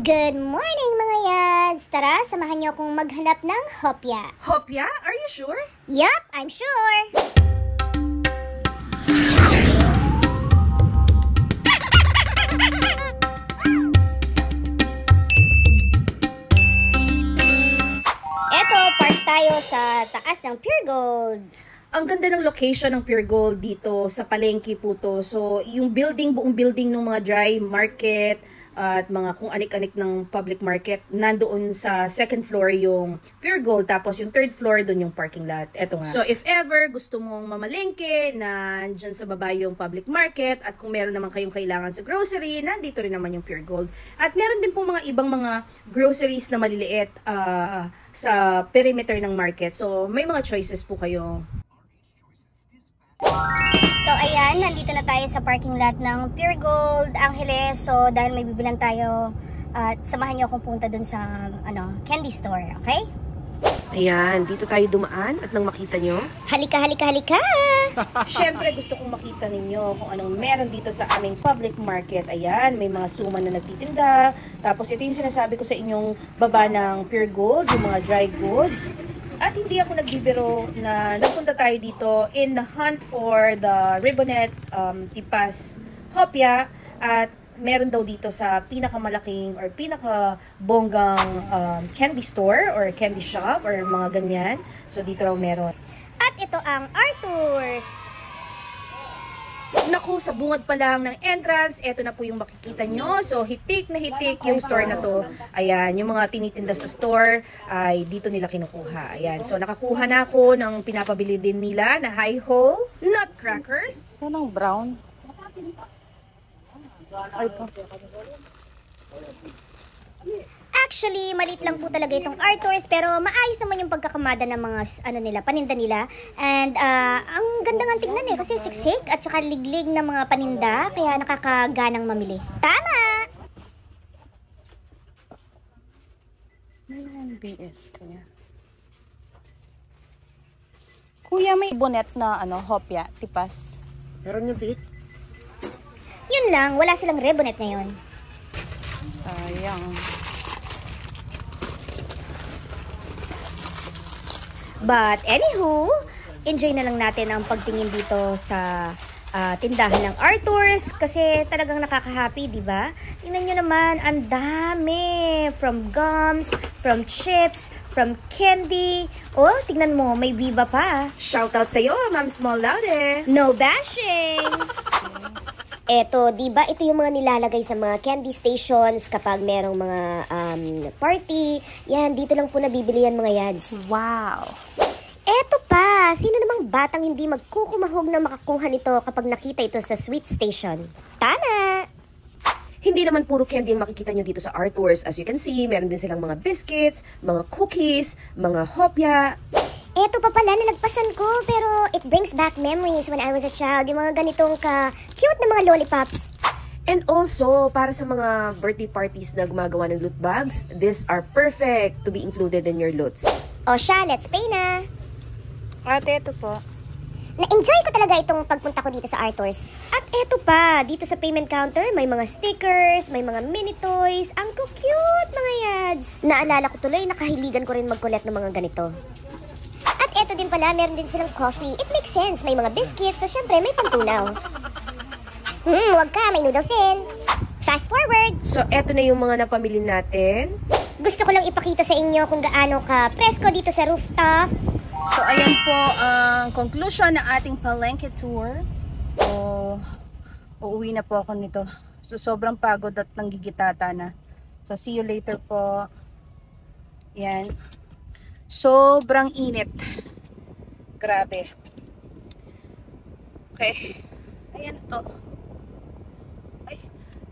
Good morning mga yads! Tara, samahan niyo akong maghanap ng hopya. Hopya? Are you sure? Yup, I'm sure! Eto, park tayo sa taas ng Pure Gold. Ang ganda ng location ng Pure Gold dito sa palengke po to. So, yung building, buong building ng mga dry market at mga kung anik-anik ng public market, nandoon sa second floor yung Pure Gold, tapos yung third floor doon yung parking lot. Eto nga. So, if ever gusto mong mamalengke, na dyan sa baba yung public market, at kung meron naman kayong kailangan sa grocery, nandito rin naman yung Pure Gold. At meron din pong mga ibang mga groceries na maliliit sa perimeter ng market. So, may mga choices po kayo. So ayan, nandito na tayo sa parking lot ng Pure Gold Angeles. So dahil may bibilan tayo, at samahan niyo akong punta dun sa candy store, okay? Ayan, dito tayo dumaan at nang makita nyo. Halika, halika, halika! Siyempre gusto kong makita ninyo kung anong meron dito sa aming public market. Ayan, may mga suman na nagtitinda. Tapos ito yung sinasabi ko sa inyong baba ng Pure Gold, yung mga dry goods. At hindi ako nagbibiro na nagpunta tayo dito in the hunt for the Ribbonet Tipas Hopya. At meron daw dito sa pinakamalaking or pinakabonggang candy store or candy shop or mga ganyan. So dito raw meron. At ito ang Arthur's. Naku, sa bungad pa lang ng entrance, eto na po yung makikita nyo. So, hitik na hitik yung store na to. Ayan, yung mga tinitinda sa store ay dito nila kinukuha. Ayan, so nakakuha na ako ng pinapabili din nila na Hi-Ho Nutcrackers. Anong brown? Ay, ito. Actually, maliit lang po talaga itong Arthur's, pero maayos naman yung pagkakamada ng mga paninda nila. And ang ganda nga tignan kasi siksik at saka liglig na mga paninda, kaya nakakaganang mamili. Tama! BS kaya. Kuya, may bonnet na hopya, tipas. Meron yung bit? Yun lang, wala silang rebonet ngayon. Sayang. But anywho, enjoy na lang natin ang pagtingin dito sa tindahan ng Arthur's kasi talagang nakaka-happy, di ba? Tingnan nyo naman, ang dami. From gums, from chips, from candy. Oh, tingnan mo, may Viva pa. Shoutout sa'yo, Ma'am Small Laude. No bashing! Eto, di ba ito yung mga nilalagay sa mga candy stations kapag merong mga party. Yan, dito lang po nabibili yan mga yads. Wow! Eto pa, sino namang batang hindi magkukumahog na makakuha nito kapag nakita ito sa sweet station? Tama! Hindi naman puro candy ang makikita nyo dito sa Arthur's. As you can see, meron din silang mga biscuits, mga cookies, mga hopya. Eto pa pala, nalagpasan ko, pero it brings back memories when I was a child. Yung mga ganitong ka-cute na mga lollipops. And also, para sa mga birthday parties na gumagawa ng loot bags, these are perfect to be included in your loots. O siya, let's pay na! Ate, ito po. Na-enjoy ko talaga itong pagpunta ko dito sa Arthur's. At eto pa, dito sa payment counter, may mga stickers, may mga mini toys. Ang cute mga yads! Naalala ko tuloy, nakahiligan ko rin mag-collect ng mga ganito. At eto din pala, meron din silang coffee. It makes sense, may mga biscuits, so syempre may pantunaw. Wag ka, may noodles din. Fast forward! So, eto na yung mga napamili natin. Gusto ko lang ipakita sa inyo kung gaano ka presko dito sa rooftop. So, ayan po ang conclusion ng ating palengke tour. So, uuwi na po ako nito. So, sobrang pagod at nanggigitata na. So, see you later po. Yan. Sobrang init. Grabe. Okay. Ayan to. Ay,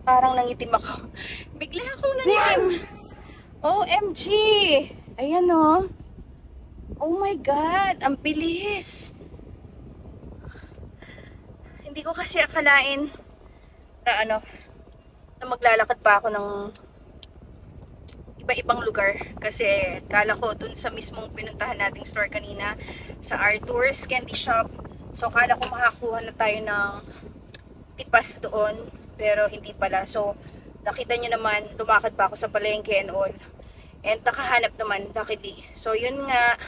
parang nangitim ako. Bigla akong nangitim. OMG! Ayan o. Oh my God! Ang bilis! Hindi ko kasi akalain na na maglalakad pa ako ng iba-ibang lugar. Kasi kala ko dun sa mismong pinuntahan nating store kanina sa Arthur's Candy Shop. So kala ko makakuha na tayo ng tipas doon. Pero hindi pala. So Nakita nyo naman, lumakad pa ako sa palengke and all. And nakahanap naman, luckily. So, yun nga.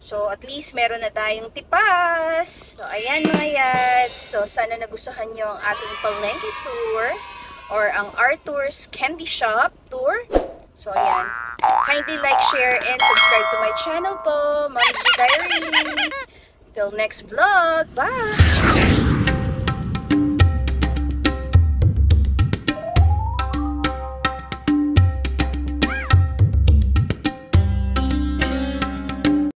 So, at least meron na tayong tipas. So, ayan mga yads. So, sana nagustuhan nyo ang ating palengke tour or ang Arthur's Candy Shop tour. So, ayan. Kindly like, share, and subscribe to my channel po. Mommy G Diary. Till next vlog. Bye!